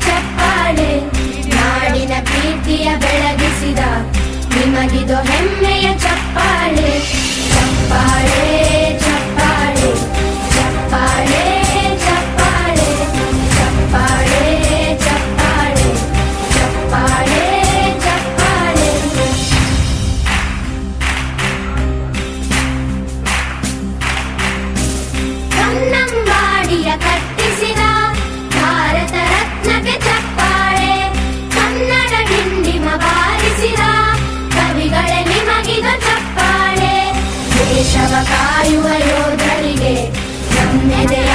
ಚಪ್ಪಾಳೆ, ನಾಡಿನ ಪ್ರೀತಿಯ ಬೆಳಗಿಸಿದ ನಿಮಗಿದು ಹೆಮ್ಮೆಯ ಚಪ್ಪಾಳೆ. ಚಪ್ಪಾಳೆ ಚಪ್ಪಾಳೆ ಚಪ್ಪಾಳೆ ಚಪ್ಪಾಳೆ ಚಪ್ಪಾಳೆ ಚಪ್ಪಾಳೆ ಚಪ್ಪಾಳೆ ಚಪ್ಪಾಳೆ. ಕನ್ನಂಬಾಡಿಯ ಕಟ್ಟಿಸಿದ ಭಾರತ ರತ್ನಕ್ಕೆ ಚಪ್ಪಾಳೆ, ಕನ್ನಡ ಡಿಂಡಿಮ ಬಾರಿಸಿದ ಕವಿಗಳೇ ನಿಮಗಿದು ಚಪ್ಪಾಳೆ. ದೇಶವ ಕಾಯುವ ಯೋಧರಿಗೆ ನಮ್ಮೆದೆಯ